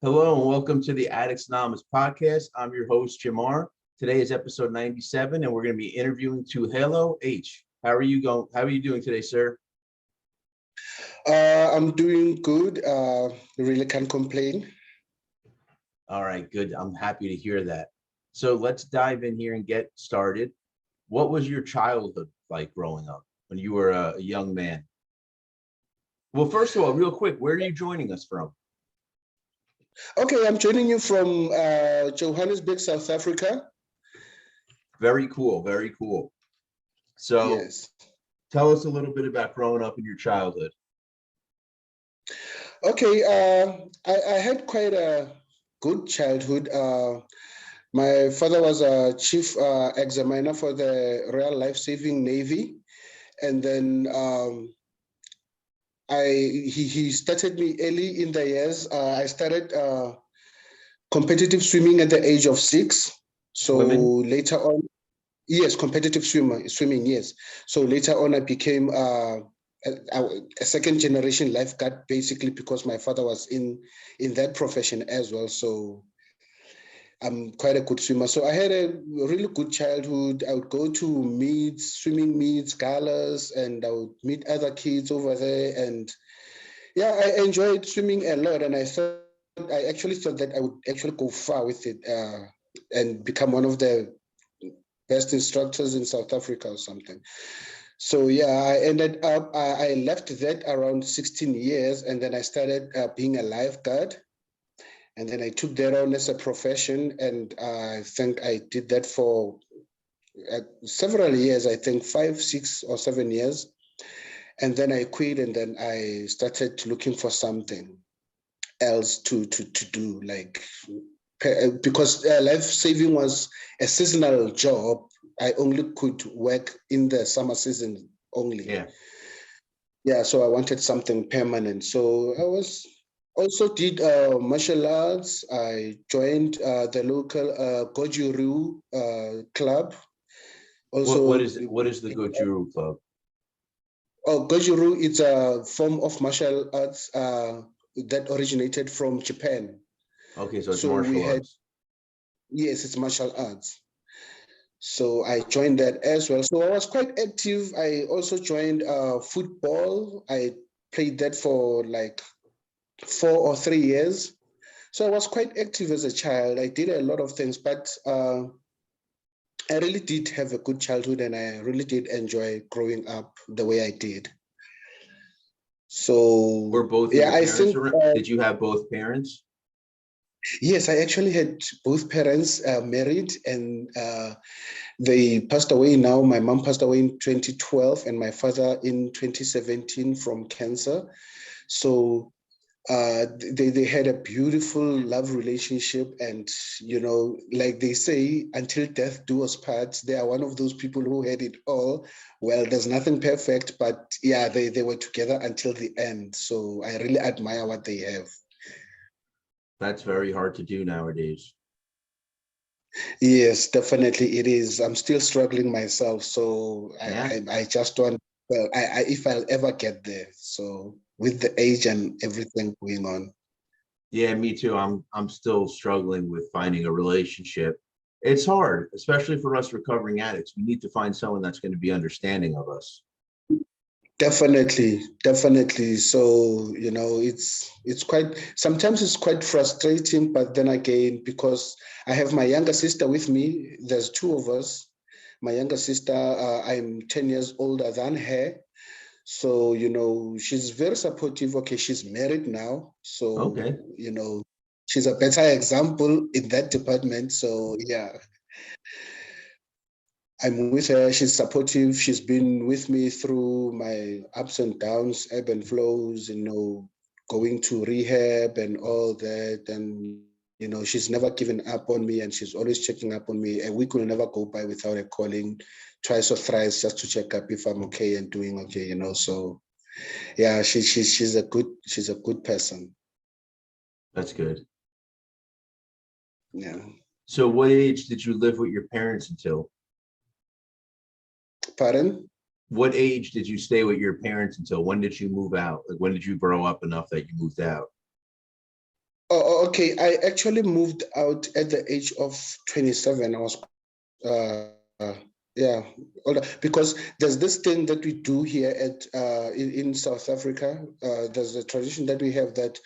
Hello and welcome to the Addicts Anonymous podcast. I'm your host, Jamar. Today is episode 97, and we're going to be interviewing Tlholohelo H. How are you going? How are you doing today, sir? I'm doing good. Really can't complain. All right, good. I'm happy to hear that. So let's dive in here and get started. What was your childhood like growing up when you were a young man? Well, first of all, real quick, where are you joining us from? Okay, I'm joining you from Johannesburg, South Africa. Very cool, very cool. So Yes. tell us a little bit about growing up in your childhood. Okay, I had quite a good childhood. My father was a chief examiner for the Royal Life Saving Navy, and then he started me early in the years. I started competitive swimming at the age of 6. So Swimming? later on, yes, competitive swimming, yes. So later on, I became a second generation lifeguard, basically because my father was in that profession as well. So I'm quite a good swimmer. So I had a really good childhood. I would go to meets, swimming meets, galas, and I would meet other kids over there. And yeah, I enjoyed swimming a lot. And I actually thought that I would actually go far with it and become one of the best instructors in South Africa or something. So yeah, I ended up, I left that around 16 years, and then I started being a lifeguard. And then I took that on as a profession. And I think I did that for several years, I think 5, 6 or 7 years. And then I quit, and then I started looking for something else to do, like because life saving was a seasonal job. I only could work in the summer season only. Yeah. Yeah, so I wanted something permanent. So I was also did martial arts. I joined the local Goju-Ryu club. What Also, is what is the Gojuru Club? Goju-Ryu is a form of martial arts that originated from Japan. Okay, so it's So we martial had, arts. yes, it's martial arts. So I joined that as well. So I was quite active. I also joined football. I played that for like 4 or 3 years. So I was quite active as a child. I did a lot of things, but I really did have a good childhood, and I really did enjoy growing up the way I did. Were So both of yeah, your I parents think around? Did you have both parents? yes, I actually had both parents married, and they passed away now. My mom passed away in 2012, and my father in 2017 from cancer. So they had a beautiful love relationship, and like they say, until death do us part. They are one of those people who had it all. Well, there's nothing perfect, but yeah, they were together until the end. So I really admire what they have. That's very hard to do nowadays. Yes, definitely it is. I'm still struggling myself, so Yeah. I just want, well, if I'll ever get there. So with the age and everything going on. Yeah, me too. I'm still struggling with finding a relationship. It's hard, especially for us recovering addicts. We need to find someone that's going to be understanding of us. Definitely, definitely. So, it's quite, sometimes it's quite frustrating, but then again, because I have my younger sister with me, there's two of us. My younger sister, I'm 10 years older than her. So, she's very supportive. Okay, she's married now. So, Okay. she's a better example in that department. So, yeah, I'm with her. She's supportive. She's been with me through my ups and downs, ebb and flows, going to rehab and all that. And, she's never given up on me, and she's always checking up on me. A week will never go by without her calling twice or thrice just to check up if I'm okay and doing okay, So yeah, she's a good person. That's good. Yeah. So what age did you live with your parents until? Pardon? What age did you stay with your parents until? When did you move out? Like when did you grow up enough that you moved out? Okay. I actually moved out at the age of 27. I was, uh, yeah, older, because there's this thing that we do here at in South Africa. There's a tradition that we have that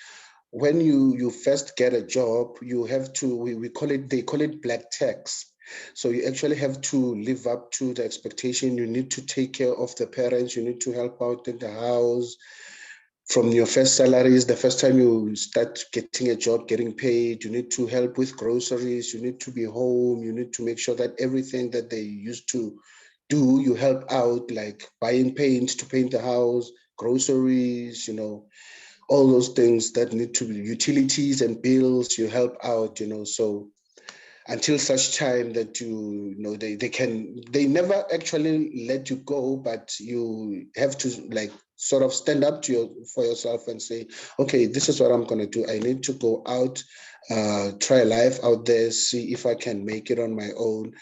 when you first get a job, you have to, we call it, they call it black tax. So you actually have to live up to the expectation. You need to take care of the parents. You need to help out in the house from your first salaries. The first time you start getting a job, getting paid, you need to help with groceries. You need to be home. You need to make sure that everything that they used to do, you help out, like buying paint to paint the house, groceries, all those things that need to be utilities and bills, you help out, so until such time that they never actually let you go, but you have to like sort of stand up to for yourself and say, okay, this is what I'm going to do. I need to go out, try life out there, see if I can make it on my own.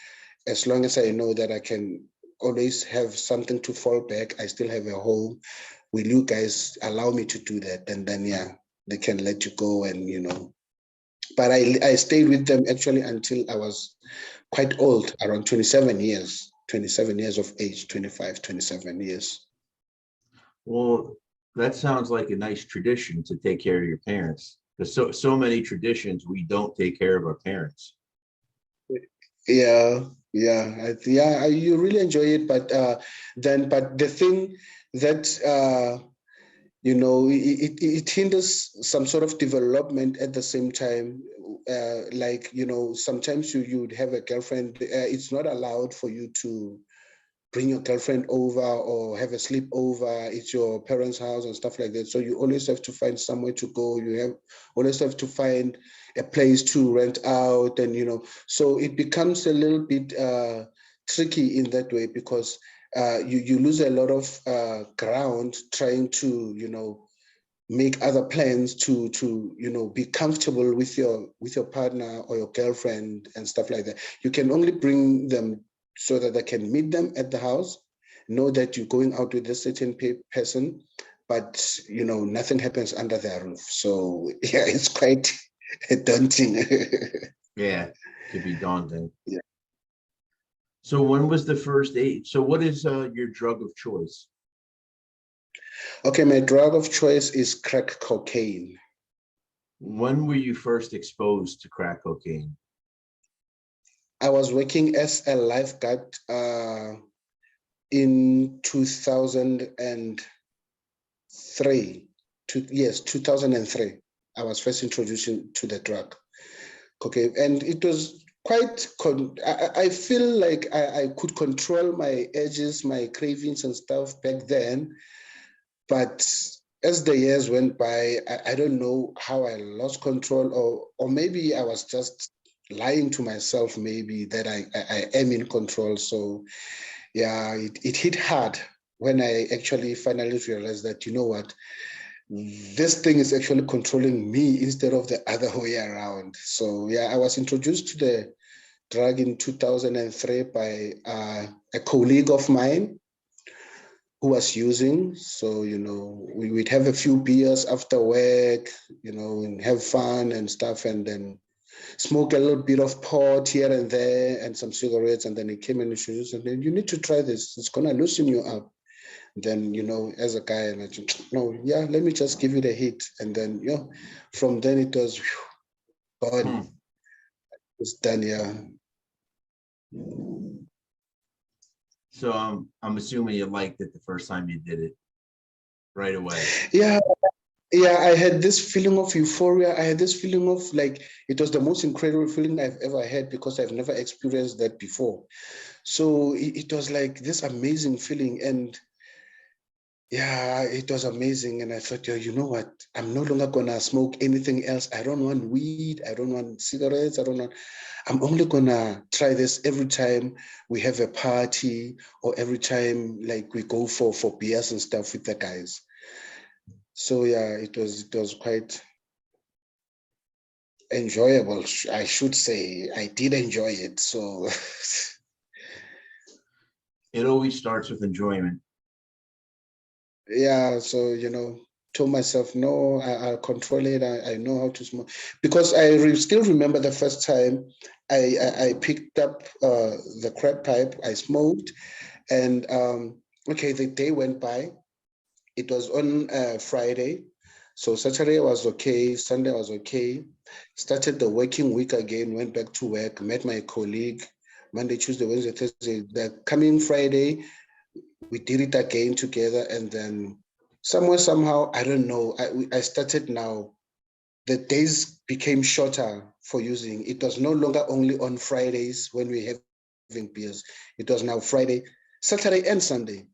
As long as I know that I can always have something to fall back, I still have a home. Will you guys allow me to do that? And then, yeah, they can let you go. And, but I stayed with them actually until I was quite old, around 27 years of age, 25, 27 years. Well, that sounds like a nice tradition to take care of your parents. Because so many traditions we don't take care of our parents. Yeah, you really enjoy it. But the thing that, it hinders some sort of development at the same time. Like, sometimes you'd have a girlfriend. It's not allowed for you to bring your girlfriend over or have a sleepover. It's your parents' house and stuff like that. So you always have to find somewhere to go. Always have to find a place to rent out, and so it becomes a little bit tricky in that way, because you lose a lot of ground trying to make other plans to be comfortable with your partner or your girlfriend and stuff like that. You can only bring them so that I can meet them at the house, know that you're going out with a certain person, but nothing happens under their roof. So yeah, it's quite daunting. Yeah, could be daunting. Yeah. So when was the first age? So what is your drug of choice? Okay, my drug of choice is crack cocaine. When were you first exposed to crack cocaine? I was working as a lifeguard in 2003. 2003. I was first introduced to the drug. Okay, and it was quite. I feel like I could control my urges, my cravings, and stuff back then. But as the years went by, I don't know how I lost control, or maybe I was just lying to myself, maybe that I am in control. So yeah, it hit hard when I actually finally realized that, you know what, this thing is actually controlling me instead of the other way around. So yeah, I was introduced to the drug in 2003 by a colleague of mine who was using. So, we would have a few beers after work, and have fun and stuff, and then smoke a little bit of pot here and there and some cigarettes. And then he came and introduced, and then, you need to try this. It's going to loosen you up. Then, as a guy, and I just, no, yeah, let me just give it a hit. And then, from then it was Hmm. gone. It's done, yeah. So I'm assuming you liked it the first time you did it right away. Yeah, yeah, I had this feeling of euphoria. I had this feeling of like it was the most incredible feeling I've ever had, because I've never experienced that before. So it was like this amazing feeling. And yeah, it was amazing. And I thought, yeah, you know what? I'm no longer gonna smoke anything else. I don't want weed. I don't want cigarettes. I'm only gonna try this every time we have a party, or every time like we go for beers and stuff with the guys. So yeah, it was quite enjoyable, I should say. I did enjoy it. So It always starts with enjoyment. yeah, so told myself, no, I'll control it. I know how to smoke. Because I still remember the first time I picked up the crack pipe, I smoked, and okay, the day went by. It was on Friday. So Saturday was okay, Sunday was okay. Started the working week again, went back to work, met my colleague, Monday, Tuesday, Wednesday, Thursday. The coming Friday, we did it again together. And then somewhere, somehow, I don't know, I started now, the days became shorter for using. It was no longer only on Fridays when we having beers. It was now Friday, Saturday, and Sunday.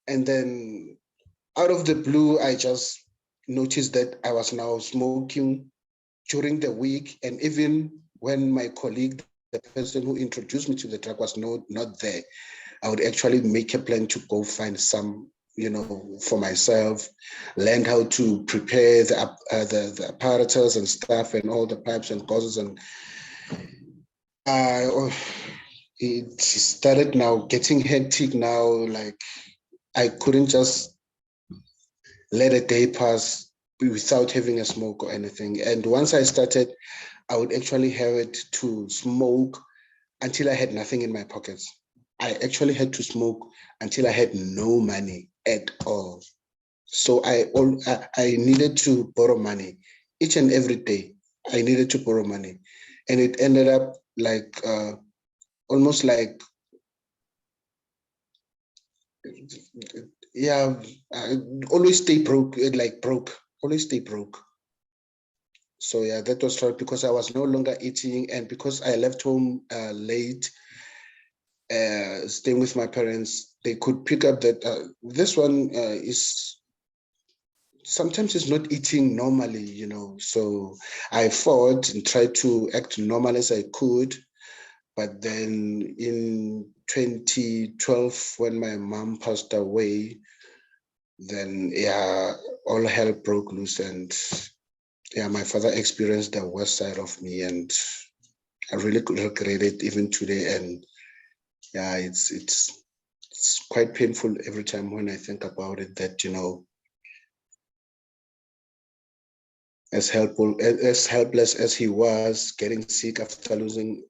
And then out of the blue, I just noticed that I was now smoking during the week. And even when my colleague, the person who introduced me to the drug, was not there, I would actually make a plan to go find some, for myself, learn how to prepare the apparatus and stuff and all the pipes and gauzes. And it started now getting hectic now. Like I couldn't just let a day pass without having a smoke or anything. And once I started, I would actually have it to smoke until I had nothing in my pockets. I actually had to smoke until I had no money at all. So I needed to borrow money each and every day. I needed to borrow money, and it ended up like almost like, yeah, always stay broke, like broke, always stay broke. So yeah, that was hard because I was no longer eating, and because I left home late, staying with my parents, they could pick up that this one is sometimes it's not eating normally. So I fought and tried to act normal as I could. But then in 2012, when my mom passed away, then yeah, all hell broke loose, and yeah, my father experienced the worst side of me, and I really regret it even today. And yeah, it's quite painful every time when I think about it, that as helpless as he was, getting sick after losing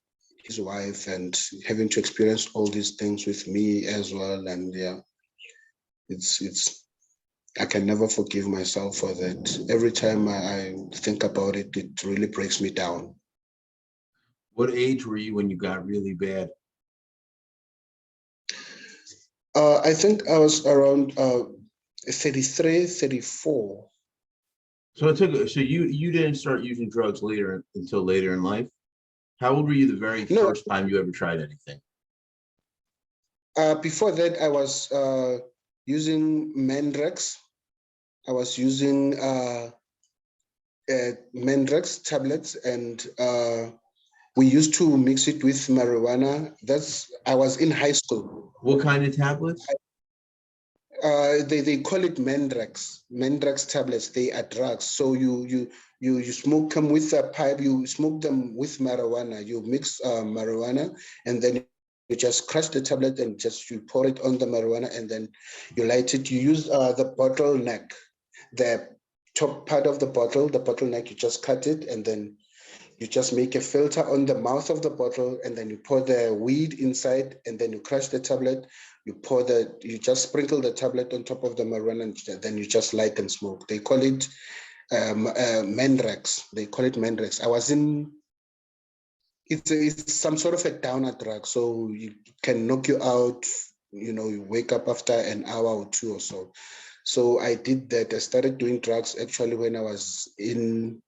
his wife and having to experience all these things with me as well. And yeah, it's I can never forgive myself for that. Every time I think about it, it really breaks me down. What age were you when you got really bad? I think I was around 33, 34. So you didn't start using drugs until later in life. How old were you the very No, first time you ever tried anything? before that, I was using Mandrex. I was using Mandrex tablets, and we used to mix it with marijuana. I was in high school. What kind of tablets? They call it Mandrex tablets. They are drugs. So you smoke them with a pipe. You smoke them with marijuana. You mix marijuana, and then you just crush the tablet and just you pour it on the marijuana, and then you light it. You use the bottleneck, the top part of the bottleneck. You just cut it, and then you just make a filter on the mouth of the bottle, and then you pour the weed inside, and then you crush the tablet. You just sprinkle the tablet on top of the marijuana, and then you just light and smoke. They call it Mandrex. They call it Mandrex. It's some sort of a downer drug, so you can knock you out. You wake up after an hour or two or so. So I did that. I started doing drugs actually when I was in,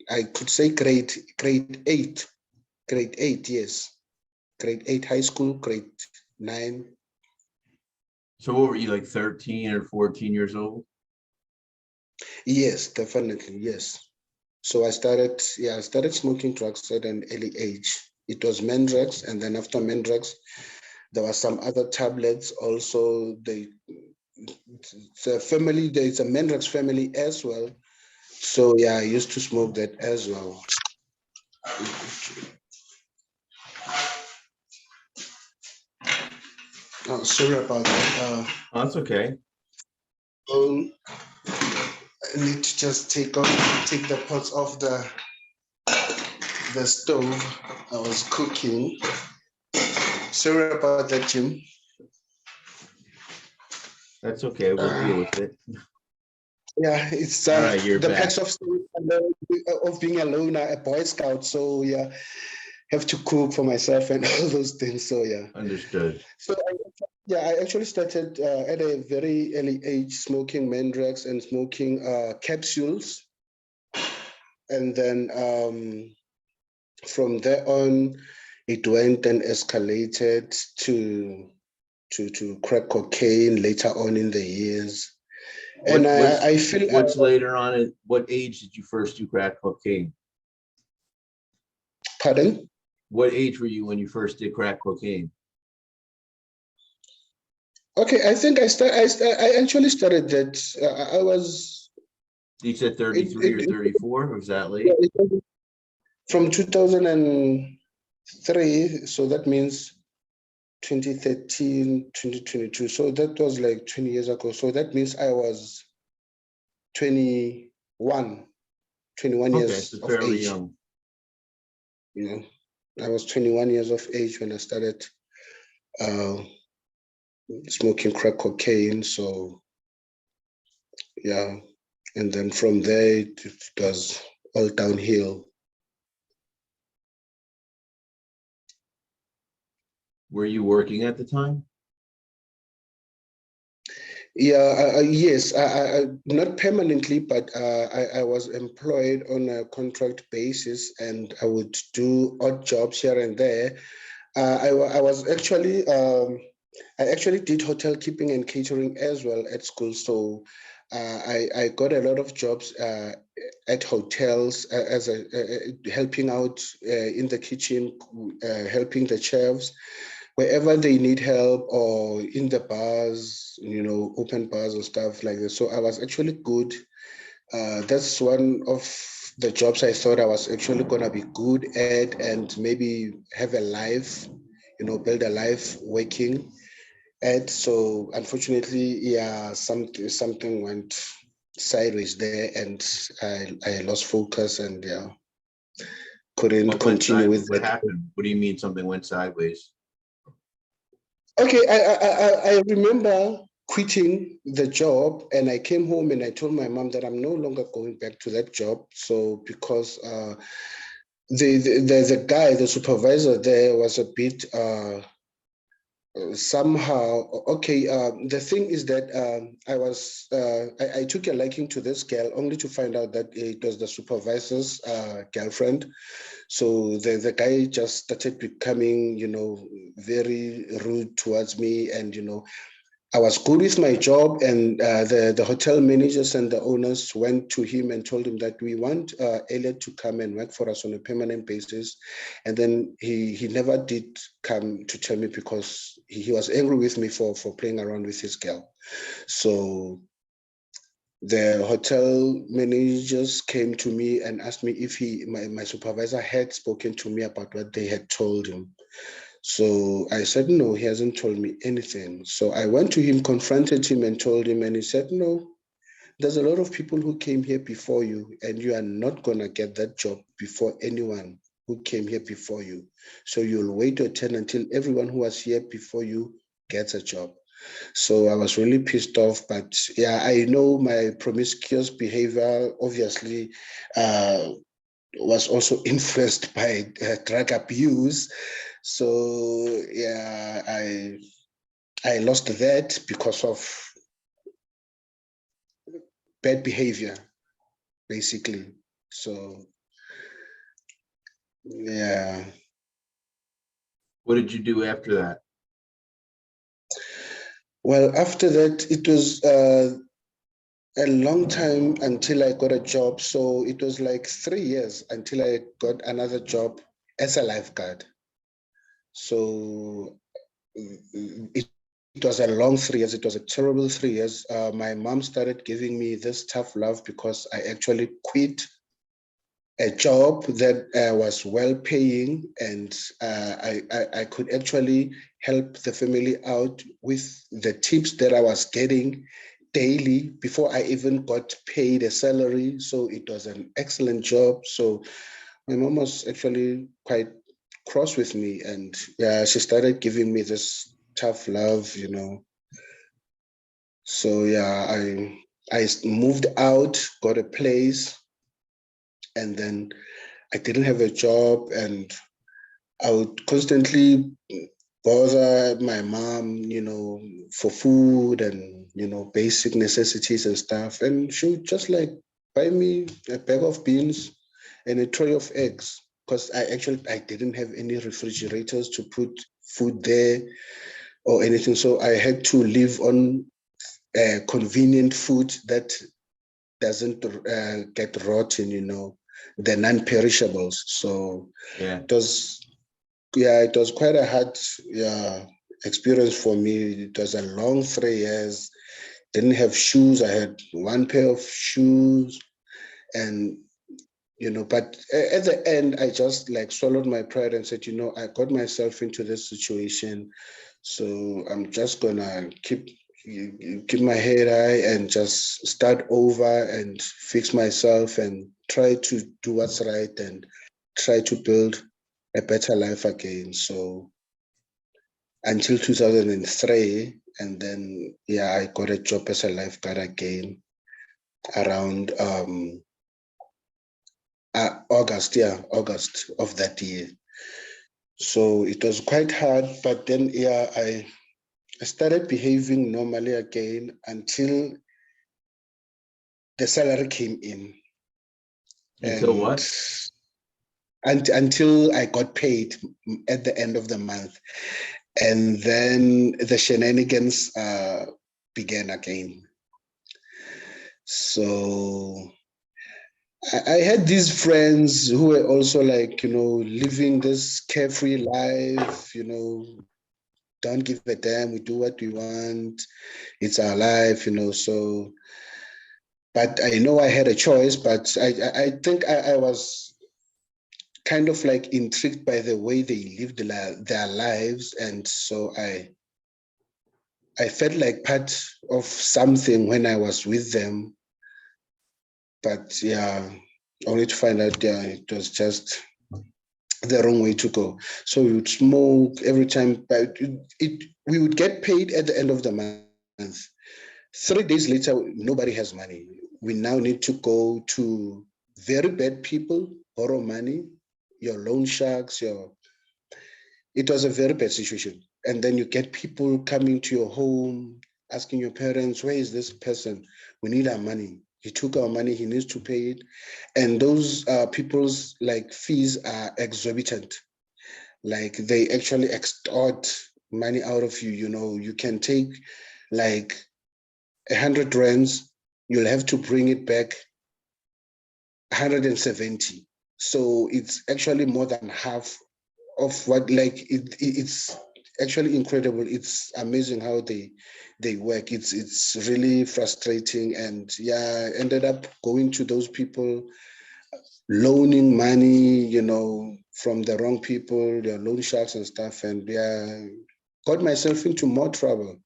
I could say grade eight, yes. Grade 8 high school, grade 9. So what were you, like 13 or 14 years old? Yes, definitely, yes. So I started smoking drugs at an early age. It was Mandrex, and then after Mandrex, there were some other tablets also. It's a Mandrex family as well. So yeah, I used to smoke that as well. Oh, sorry about that. Oh, that's okay. Um, I need to just take the pots off the stove. I was cooking. Sorry about that, Jim. That's okay. We'll deal with it. Yeah, it's All right, you're the back. perks of being alone, a Boy Scout. So yeah, have to cook for myself and all those things. So yeah. Understood. So I actually started at a very early age smoking Mandrax and smoking capsules, and then from there on, it went and escalated to crack cocaine later on in the years. And I feel what's later on? At what age did you first do crack cocaine? Pardon? What age were you when you first did crack cocaine? Okay, I think I actually started that. I was. You said 33 or 34, or was that late? From 2003, so that means 2013, 2022. So that was like 20 years ago. So that means I was 21 Okay, years so of fairly age. young. You know, I was 21 years of age when I started smoking crack cocaine. So yeah, and then from there it was all downhill. Were you working at the time? Yeah, yes, not permanently, but I was employed on a contract basis, and I would do odd jobs here and there. I was actually I actually did hotel keeping and catering as well at school, so I got a lot of jobs at hotels as a helping out in the kitchen, helping the chefs wherever they need help, or in the bars, open bars and stuff like that. So I was actually good. That's one of the jobs I thought I was actually gonna be good at, and maybe have a life, build a life working at. So unfortunately, yeah, something went sideways there, and I lost focus, and yeah, couldn't What went continue sideways? with What it. happened? What do you mean something went sideways? Okay, I remember quitting the job, and I came home and I told my mom that I'm no longer going back to that job. So because the guy, the supervisor there was a bit somehow okay. The thing is that I took a liking to this girl only to find out that it was the supervisor's girlfriend. So the guy just started becoming, very rude towards me, and I was good with my job, and the hotel managers and the owners went to him and told him that we want Elliot to come and work for us on a permanent basis. And then he never did come to tell me, because he was angry with me for playing around with his girl. So the hotel managers came to me and asked me if my supervisor had spoken to me about what they had told him. So I said, no, he hasn't told me anything. So I went to him, confronted him, and told him, and he said, no, there's a lot of people who came here before you, and you are not going to get that job before anyone who came here before you. So you'll wait your turn until everyone who was here before you gets a job. So I was really pissed off, but yeah, I know my promiscuous behavior obviously was also influenced by drug abuse. So yeah, I lost that because of bad behavior, basically. So yeah. What did you do after that? Well, after that, it was a long time until I got a job. So it was like 3 years until I got another job as a lifeguard. So it was a long 3 years. It was a terrible 3 years. My mom started giving me this tough love because I actually quit a job that was well paying, and I could actually help the family out with the tips that I was getting daily before I even got paid a salary. So it was an excellent job. So my mom was actually quite cross with me, and yeah, she started giving me this tough love, you know. So yeah, I moved out, got a place, and then I didn't have a job, and I would constantly bother my mom, you know, for food and, you know, basic necessities and stuff. And she would just like buy me a bag of beans and a tray of eggs, because I didn't have any refrigerators to put food there or anything. So I had to live on convenient food that doesn't get rotten, you know, the non-perishables. So Yeah. it was, yeah, it was quite a hard, yeah, experience for me. It was a long 3 years. Didn't have shoes. I had one pair of shoes, and you know, but at the end, I just like swallowed my pride and said, you know, I got myself into this situation, so I'm just gonna keep my head high and just start over and fix myself and try to do what's right and try to build a better life again. So until 2003, and then yeah, I got a job as a lifeguard again around August, yeah, August of that year. So it was quite hard, but then yeah, I started behaving normally again until the salary came in, Until and what? until I got paid at the end of the month, and then the shenanigans began again. So I had these friends who were also like, you know, living this carefree life, you know, don't give a damn, we do what we want, it's our life, you know. So, but I know I had a choice, but I think I was kind of like intrigued by the way they lived their lives. And so I felt like part of something when I was with them. But yeah, only to find out, yeah, it was just the wrong way to go. So we would smoke every time, but we would get paid at the end of the month. 3 days later, nobody has money. We now need to go to very bad people, borrow money, your loan sharks, your. It was a very bad situation. And then you get people coming to your home, asking your parents, where is this person? We need our money. He took our money, he needs to pay it. And those people's like fees are exorbitant. Like they actually extort money out of you. You know, you can take like 100 rands, you'll have to bring it back 170. So it's actually more than half of what, like it's actually incredible. It's amazing how they work. It's really frustrating. And yeah, I ended up going to those people, loaning money, you know, from the wrong people, their loan sharks and stuff. And yeah, got myself into more trouble.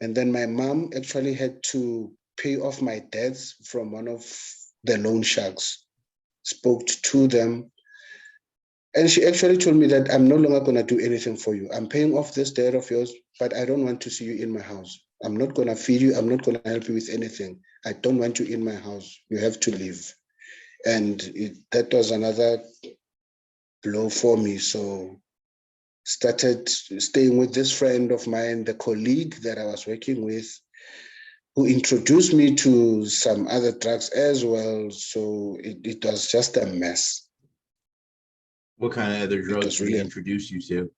And then my mom actually had to pay off my debts from one of the loan sharks, spoke to them. And she actually told me that I'm no longer going to do anything for you. I'm paying off this debt of yours, but I don't want to see you in my house. I'm not going to feed you. I'm not going to help you with anything. I don't want you in my house. You have to leave. And that was another blow for me. So started staying with this friend of mine, the colleague that I was working with, who introduced me to some other drugs as well. So it was just a mess. What kind of other It drugs was did he really introduce you to?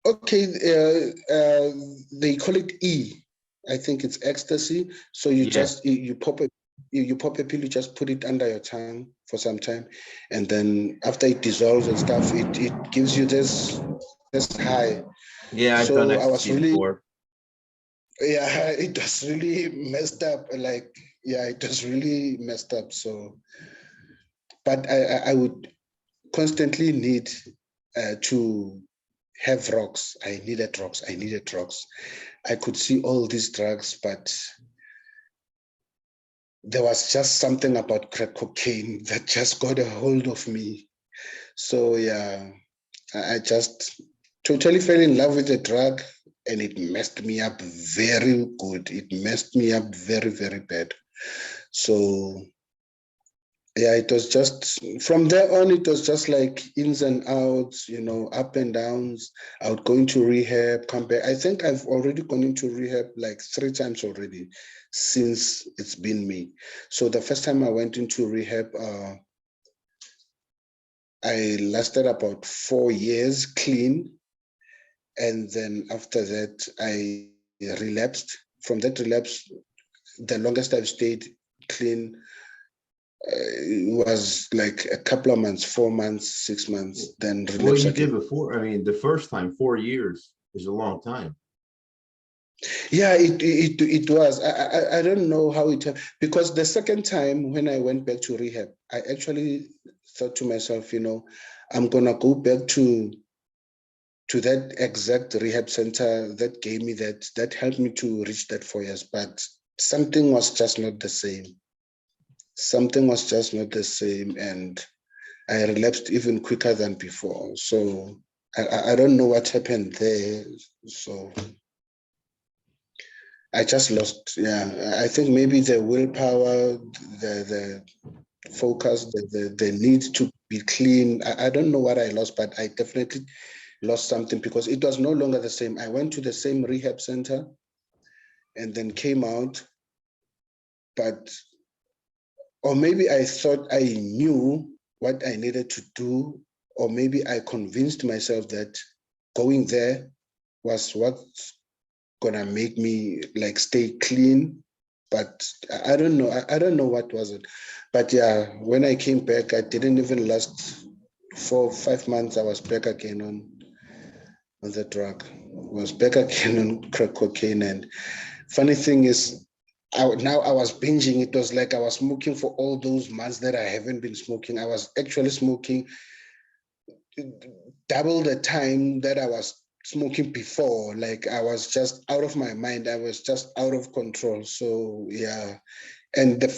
okay. They call it E. I think it's ecstasy. So you Yeah. just you pop a you pop a pill, you just put it under your tongue for some time, and then after it dissolves and stuff, it gives you this high. Yeah, I've done So I was ecstasy really, before. yeah, it was really messed up. Like, yeah, it was really messed up. So, but I would constantly need to have rocks. I needed rocks. I needed rocks. I could see all these drugs, but there was just something about crack cocaine that just got a hold of me. So yeah, I just totally fell in love with the drug, and it messed me up very good. It messed me up very, very bad. So yeah, it was just from there on, it was just like ins and outs, up and downs. I would go into rehab, come back. I think I've already gone into rehab like 3 times already since it's been me. So the first time I went into rehab, I lasted about 4 years clean. And then after that, I relapsed. From that relapse, the longest I've stayed clean was like a couple of months, 4 months, 6 months, then What relapse you did again. before, I mean, the first time, 4 years is a long time. Yeah, it was. I don't know how it happened, because the second time when I went back to rehab, I actually thought to myself, I'm gonna go back to that exact rehab center that gave me that helped me to reach that 4 years, but something was just not the same. Something was just not the same, and I relapsed even quicker than before. So I don't know what happened there. So I just lost. Yeah, I think maybe the willpower, the focus, the need to be clean. I don't know what I lost, but I definitely lost something, because it was no longer the same. I went to the same rehab center and then came out, but or maybe I thought I knew what I needed to do, or maybe I convinced myself that going there was what's gonna make me like stay clean. But I don't know. I don't know what was it. But yeah, when I came back, I didn't even last 4 5 months. I was back again on the drug. I was back again on crack cocaine. And funny thing is, now I was binging. It was like I was smoking for all those months that I haven't been smoking. I was actually smoking double the time that I was smoking before. Like I was just out of my mind. I was just out of control. So yeah. And the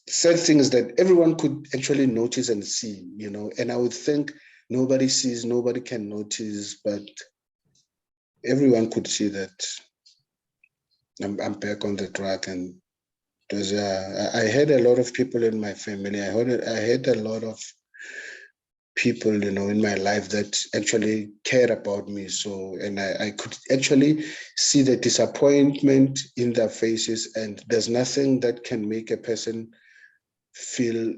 sad thing is that everyone could actually notice and see, and I would think nobody sees, nobody can notice, but everyone could see that I'm back on the track. And because I had a lot of people in my family. I had a lot of people, in my life that actually cared about me. So, and I could actually see the disappointment in their faces. And there's nothing that can make a person feel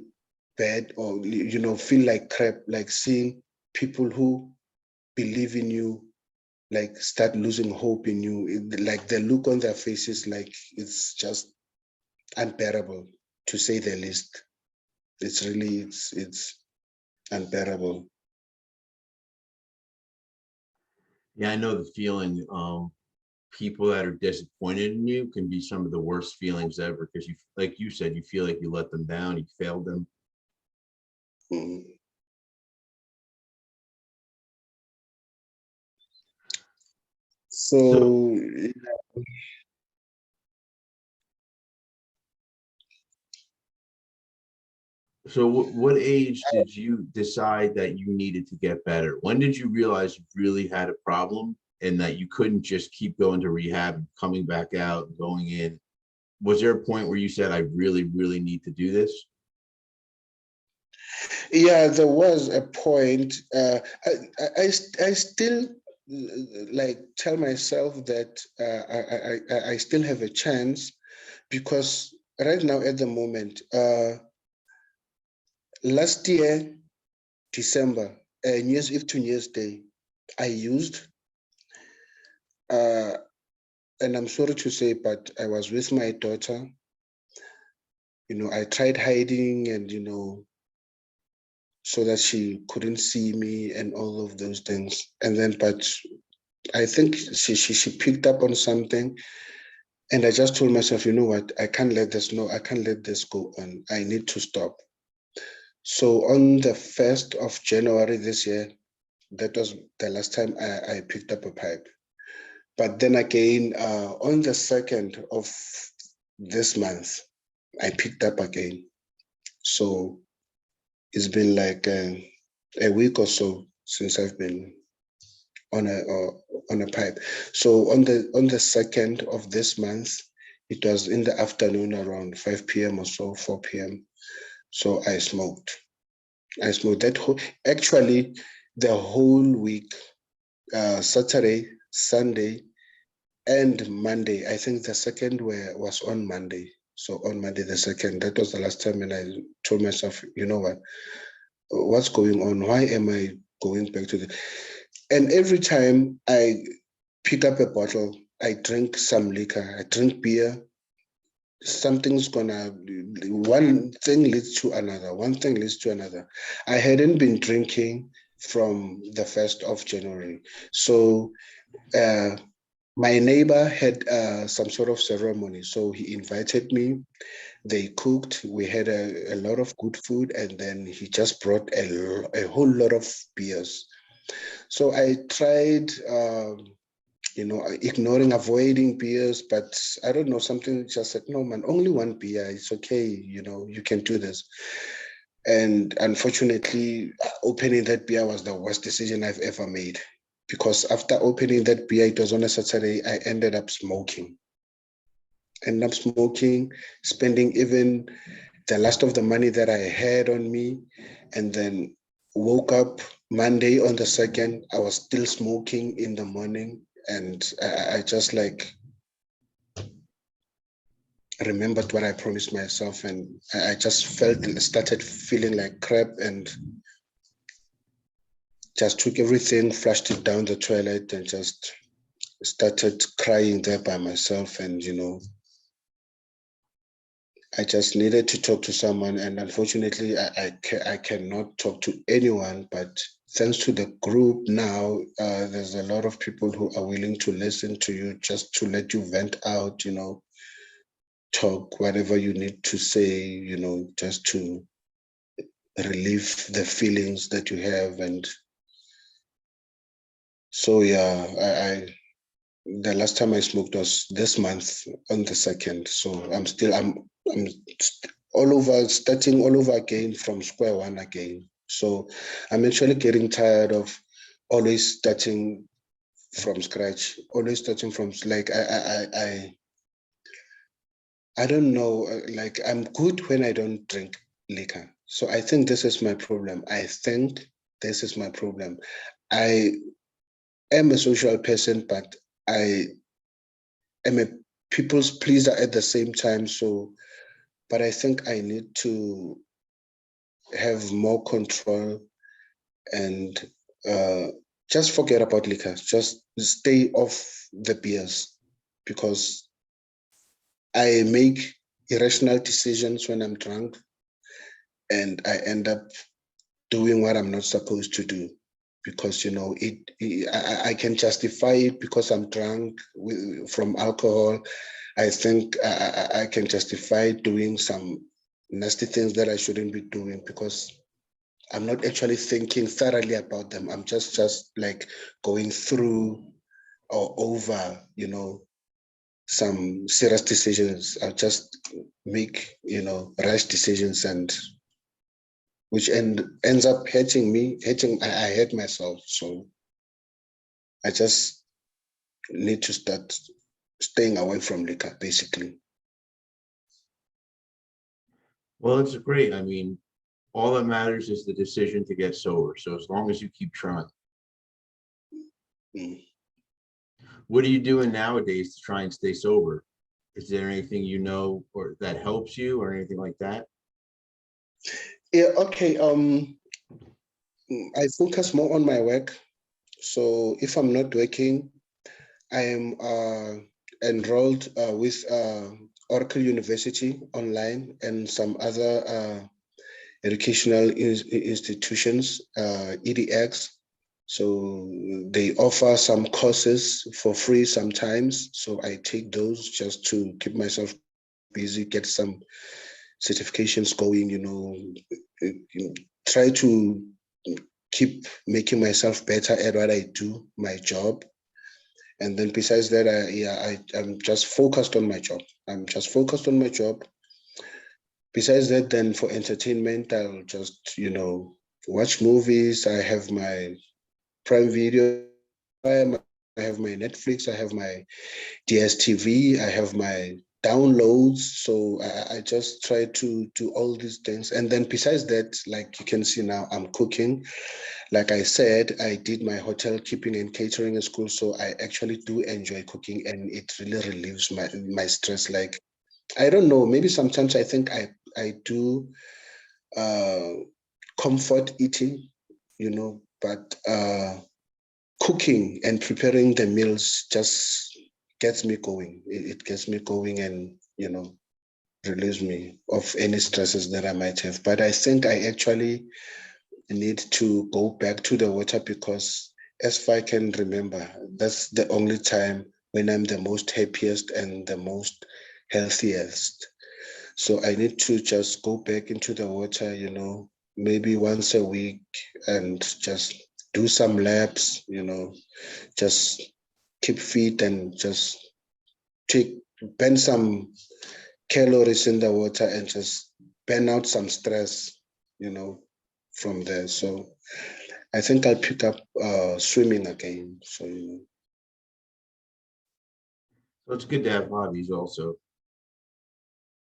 bad, or, feel like crap, like seeing people who believe in you, like start losing hope in you. Like the look on their faces, like it's just unbearable, to say the least. It's really, it's unbearable. Yeah, I know the feeling. People that are disappointed in you can be some of the worst feelings ever, because you, like you said, you feel like you let them down, you failed them. Mm. So, So so what age did you decide that you needed to get better? When did you realize you really had a problem and that you couldn't just keep going to rehab and coming back out and going in? Was there a point where you said, I really, really need to do this? yeah, there was a point. I still like tell myself that I still have a chance, because right now at the moment, last year December, New Year's Eve to New Year's Day, I used, uh, and I'm sorry to say, but I was with my daughter. I tried hiding, and so that she couldn't see me and all of those things. And then, but I think she picked up on something, and I just told myself, you know what, I can't let this, no, I can't let this go on. I need to stop. So on the 1st of January this year, that was the last time I picked up a pipe. But then again, on the 2nd of this month, I picked up again. So it's been like a week or so since I've been on a pipe. So on the 2nd of this month, it was in the afternoon around 5 p.m. or so, 4 p.m. So I smoked. I smoked that actually the whole week, Saturday, Sunday, and Monday. I think the 2nd was on Monday. So on Monday the 2nd, that was the last time, and I told myself, you know what, what's going on? Why am I going back to the? And every time I pick up a bottle, I drink some liquor, I drink beer. Something's gonna, one thing leads to another, one thing leads to another. I hadn't been drinking from the 1st of January. So my neighbor had some sort of ceremony. So he invited me. They cooked. We had a lot of good food. And then he just brought a whole lot of beers. So I tried, ignoring, avoiding beers, but I don't know, something just said, no, man, only one beer. It's okay. You can do this. And unfortunately, opening that beer was the worst decision I've ever made. Because after opening that beer, it was on a Saturday, I ended up smoking. Spending even the last of the money that I had on me, and then woke up Monday on the 2nd. I was still smoking in the morning, and I just like remembered what I promised myself, and I just started feeling like crap, and just took everything, flushed it down the toilet, and just started crying there by myself. And I just needed to talk to someone, and unfortunately, I cannot talk to anyone. But thanks to the group now, there's a lot of people who are willing to listen to you, just to let you vent out, talk whatever you need to say, just to relieve the feelings that you have. And so, yeah, the last time I smoked was this month on the 2nd. So I'm all over, starting all over again from square one again. So I'm actually getting tired of always starting from scratch, always starting from, like, I don't know, like, I'm good when I don't drink liquor. So I think this is my problem. I am a social person, but I am a people's pleaser at the same time. So, but I think I need to have more control and just forget about liquor. Just stay off the beers, because I make irrational decisions when I'm drunk, and I end up doing what I'm not supposed to do, because I can justify it because I'm drunk from alcohol. I think I can justify doing some nasty things that I shouldn't be doing, because I'm not actually thinking thoroughly about them. I'm just like going through or over, some serious decisions. I just make, rash decisions, and which ends up hurting me, I hurt myself. So I just need to start staying away from liquor, basically. Well, it's great. I mean, all that matters is the decision to get sober. So as long as you keep trying. Mm. What are you doing nowadays to try and stay sober? Is there anything or that helps you or anything like that? Yeah, okay. I focus more on my work. So if I'm not working, I am enrolled with Oracle University online and some other educational institutions, EDX. So they offer some courses for free sometimes. So I take those just to keep myself busy, get some certifications going, try to keep making myself better at what I do, my job. And then besides that, I'm just focused on my job. Besides that, then for entertainment, I'll just, watch movies. I have my Prime Video, I have my Netflix, I have my DSTV, I have my downloads. So I just try to do all these things. And then besides that, like you can see now, I'm cooking. Like I said, I did my hotel keeping and catering in school. So I actually do enjoy cooking, and it really relieves my stress. Like, I don't know, maybe sometimes I think I do uh, comfort eating, but cooking and preparing the meals just gets me going. It gets me going, and relieves me of any stresses that I might have. But I think I actually need to go back to the water, because as far I can remember, that's the only time when I'm the most happiest and the most healthiest. So I need to just go back into the water, maybe once a week, and just do some laps, just keep fit and just take burn some calories in the water and just burn out some stress, you know, from there. So I think I'll pick up swimming again. So So it's good to have hobbies also.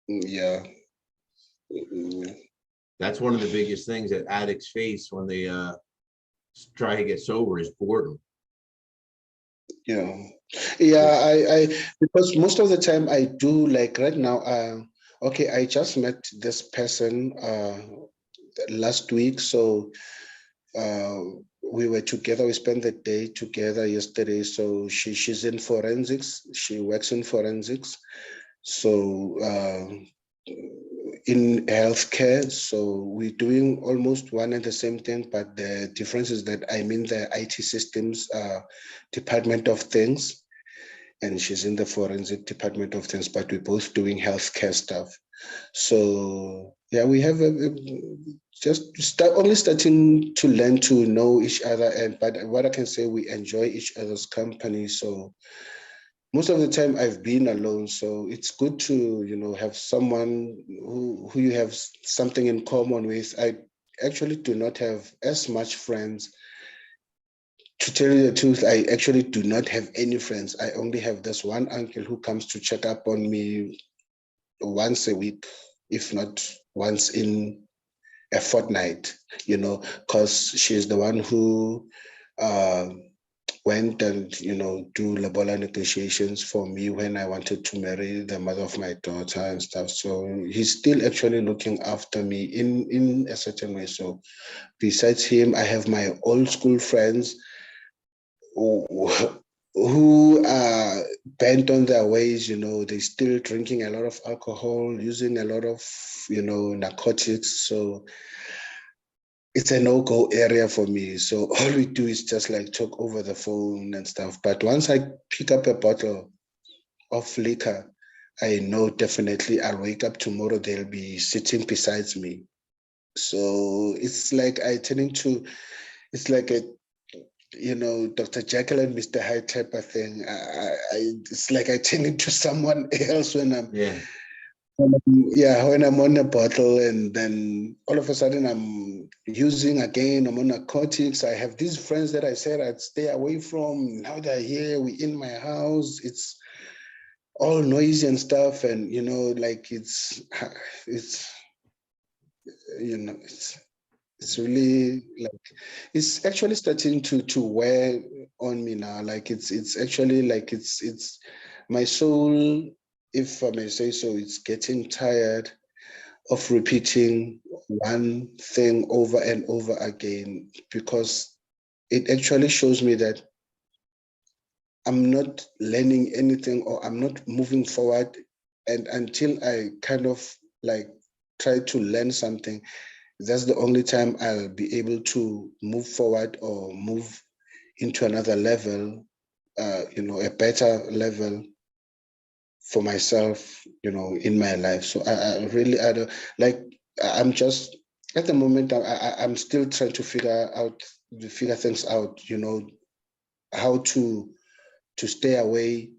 yeah. Mm, That's one of the biggest things that addicts face when they try to get sober is boredom. yeah. Yeah, I because most of the time I do, like right now, okay, I just met this person last week. So uh we were together, we spent the day together yesterday. So she's in forensics, she works in forensics. So in healthcare, so we're doing almost one and the same thing, but the difference is that I'm in the IT systems department of things, and she's in the forensic department of things, but we're both doing healthcare stuff. So yeah, we have only starting to learn to know each other, and but what I can say, we enjoy each other's company. So most of the time I've been alone, so it's good to have someone who you have something in common with. I actually do not have as much friends. To tell you the truth, I actually do not have any friends. I only have this one uncle who comes to check up on me once a week, if not once in a fortnight, because she's the one who uh, went and do lobola negotiations for me when I wanted to marry the mother of my daughter and stuff. So he's still actually looking after me in a certain way. So besides him, I have my old school friends who are bent on their ways. They're still drinking a lot of alcohol, using a lot of narcotics. So it's a no-go area for me. So all we do is just like talk over the phone and stuff. But once I pick up a bottle of liquor, I know definitely I'll wake up tomorrow, they'll be sitting beside me. So it's like it's like a, Dr. Jekyll and Mr. Hyde type of thing. It's like I turn into someone else when I'm Yeah. yeah, when I'm on a bottle, and then all of a sudden I'm using again, I'm on narcotics. I have these friends that I said I'd stay away from. Now they're here, we in my house. It's all noisy and stuff. And, like it's, it's really like, it's actually starting to wear on me now. Like it's actually like it's my soul, if I may say so, it's getting tired of repeating one thing over and over again, because it actually shows me that I'm not learning anything, or I'm not moving forward. And until I kind of like try to learn something, that's the only time I'll be able to move forward or move into another level, a better level for myself, in my life. So I really, I don't like, I'm just at the moment, I'm still trying to figure things out, how to stay away,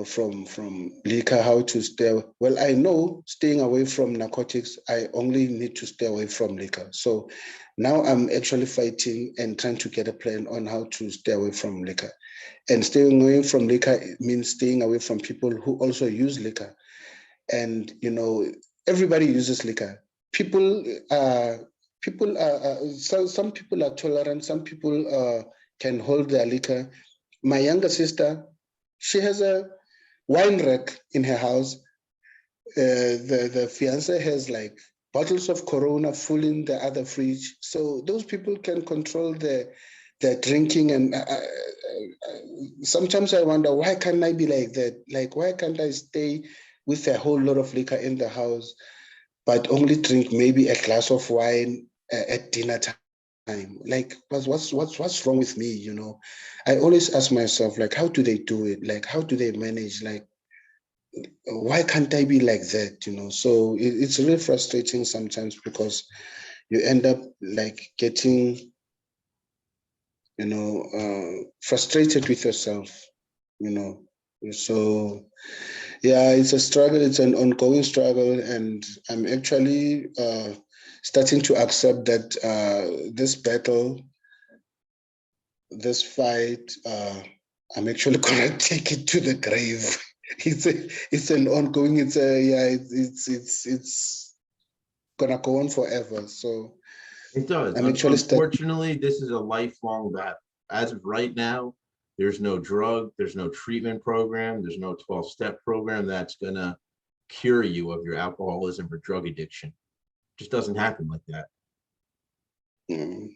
from liquor, how to stay. Well, I know staying away from narcotics, I only need to stay away from liquor. So now I'm actually fighting and trying to get a plan on how to stay away from liquor. And staying away from liquor means staying away from people who also use liquor. And everybody uses liquor. People some people are tolerant. Some people can hold their liquor. My younger sister, she has a wine rack in her house. The fiance has like bottles of Corona full in the other fridge. So those people can control their drinking. And sometimes I wonder, why can't I be like that? Like, why can't I stay with a whole lot of liquor in the house, but only drink maybe a glass of wine at dinner time? Like, what's wrong with me? I always ask myself, like, how do they do it? Like, how do they manage? Like, why can't I be like that? So it's really frustrating sometimes, because you end up like getting, frustrated with yourself. you know. So yeah, it's a struggle. It's an ongoing struggle, and I'm actually starting to accept that this battle, this fight, I'm actually gonna take it to the grave. It's an ongoing. It's gonna go on forever. So It does. I'm actually starting. Unfortunately, this is a lifelong battle. As of right now, there's no drug, there's no treatment program, there's no 12-step program that's gonna cure you of your alcoholism or drug addiction. It just doesn't happen like that. Mm,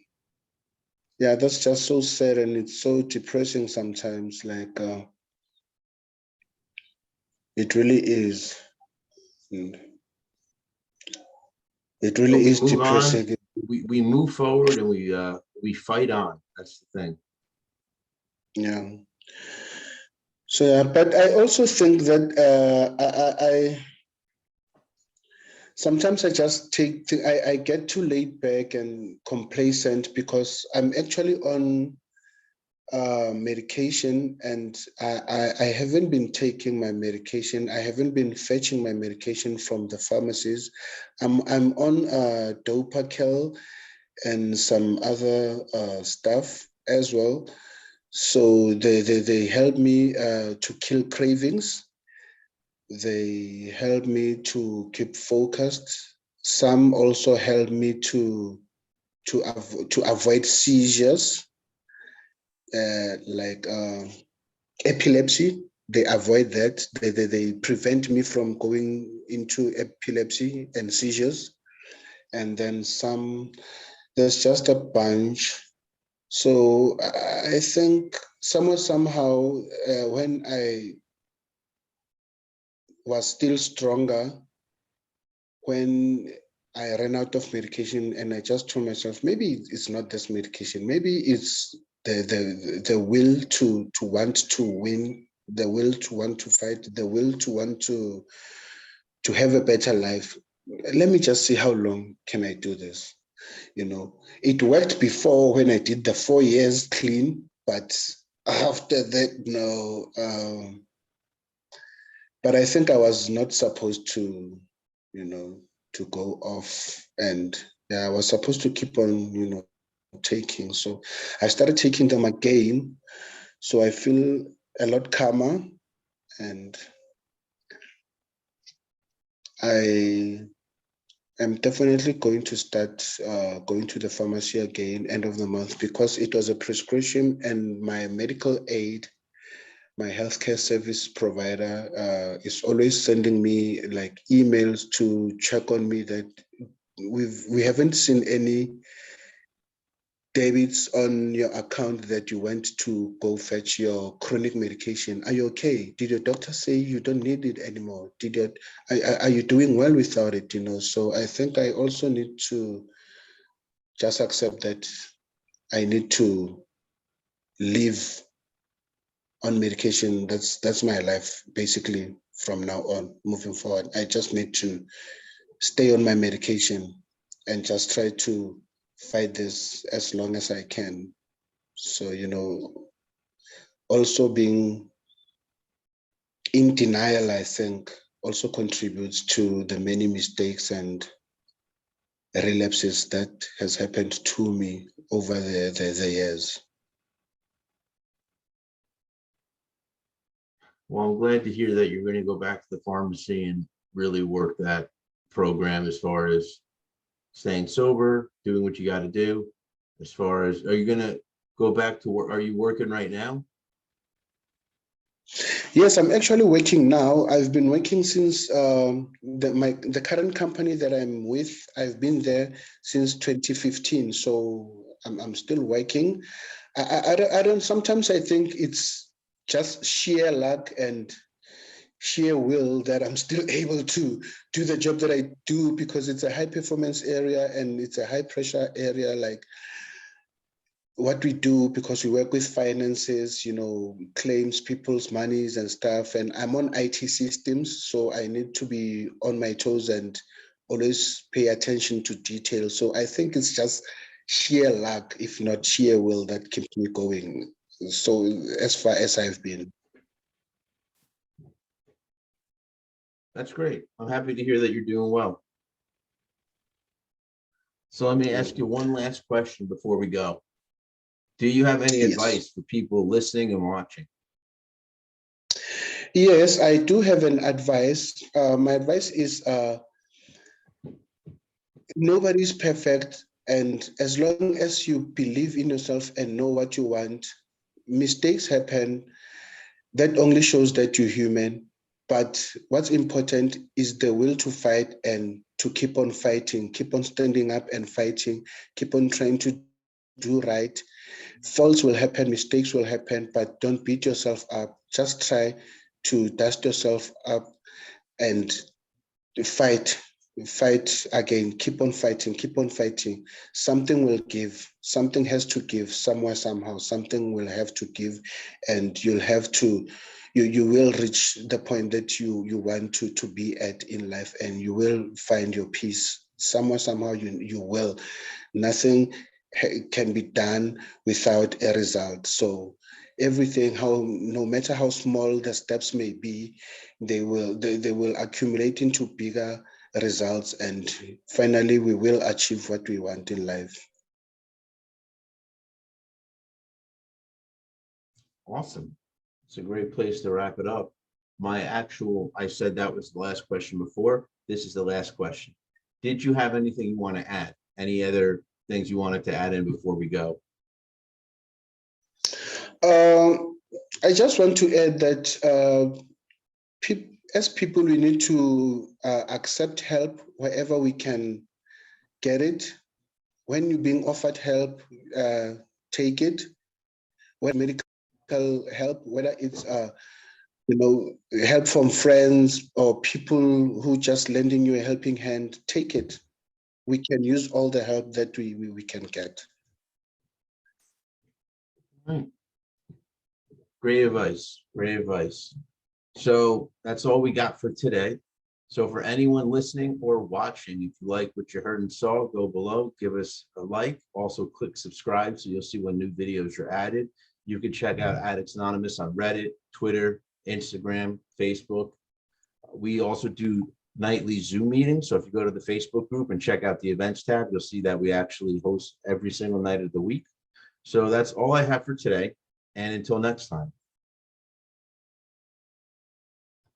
yeah, that's just so sad, and it's so depressing sometimes. Like it really is. Mm. It But really we is move on, depressing. we move forward, and we fight on. That's the thing. Yeah. So yeah, but I also think that I sometimes I just I get too laid back and complacent, because I'm actually on medication, and I haven't been taking my medication. I haven't been fetching my medication from the pharmacies. I'm on Dopakel and some other stuff as well. So they help me to kill cravings. They help me to keep focused. Some also help me to avoid seizures, like epilepsy. They avoid that. They prevent me from going into epilepsy and seizures. And then some, there's just a bunch. So I think somehow, when I was still stronger, when I ran out of medication, and I just told myself, maybe it's not this medication, maybe it's the will to want to win, the will to want to fight, the will to want to have a better life. Let me just see how long can I do this. It worked before when I did the 4 years clean, but after that, no. But I think I was not supposed to, you know, to go off. And yeah, I was supposed to keep on, taking. So I started taking them again. So I feel a lot calmer, and I am definitely going to start going to the pharmacy again end of the month, because it was a prescription, and my medical aid, my healthcare service provider, is always sending me like emails to check on me, that we haven't seen any debits on your account that you went to go fetch your chronic medication. Are you okay? Did your doctor say you don't need it anymore? Are you doing well without it? So I think I also need to just accept that I need to live on medication. That's my life basically from now on, moving forward. I just need to stay on my medication and just try to fight this as long as I can. So also being in denial, I think, also contributes to the many mistakes and relapses that has happened to me over the years. Well, I'm glad to hear that you're going to go back to the pharmacy and really work that program as far as staying sober, doing what you got to do. As far as, are you going to go back to work? Are you working right now? Yes, I'm actually working now. I've been working since the current company that I'm with. I've been there since 2015, so I'm still working. I don't. Sometimes I think it's just sheer luck and sheer will that I'm still able to do the job that I do, because it's a high performance area and it's a high pressure area. Like what we do, because we work with finances, claims, people's monies and stuff. And I'm on IT systems, so I need to be on my toes and always pay attention to detail. So I think it's just sheer luck, if not sheer will, that keeps me going. So as far as I've been. That's great. I'm happy to hear that you're doing well. So let me ask you one last question before we go. Do you have any Yes. advice for people listening and watching? Yes, I do have an advice. My advice is nobody's perfect. And as long as you believe in yourself and know what you want, mistakes happen. That only shows that you're human. But what's important is the will to fight and to keep on fighting, keep on standing up and fighting, keep on trying to do right. Faults will happen, mistakes will happen, but don't beat yourself up. Just try to dust yourself up and fight, fight again, keep on fighting, keep on fighting. Something will give, something has to give somewhere, somehow, something will have to give, and you'll have to, you will reach the point that you want to be at in life, and you will find your peace. Somewhere, somehow, you will. Nothing can be done without a result. So everything, how no matter how small the steps may be, they will accumulate into bigger results, and finally we will achieve what we want in life. Awesome. It's a great place to wrap it up. I said that was the last question before. This is the last question. Did you have anything you want to add? Any other things you wanted to add in before we go? I just want to add that as people, we need to accept help wherever we can get it. When you're being offered help, take it. When medical help, whether it's help from friends or people who just lending you a helping hand, take it. We can use all the help that we can get. Right. Great advice. Great advice. So that's all we got for today. So for anyone listening or watching, if you like what you heard and saw, go below, give us a like. Also click subscribe so you'll see when new videos are added. You can check out Addicts Anonymous on Reddit, Twitter, Instagram, Facebook. We also do nightly Zoom meetings. So if you go to the Facebook group and check out the events tab, you'll see that we actually host every single night of the week. So that's all I have for today. And until next time.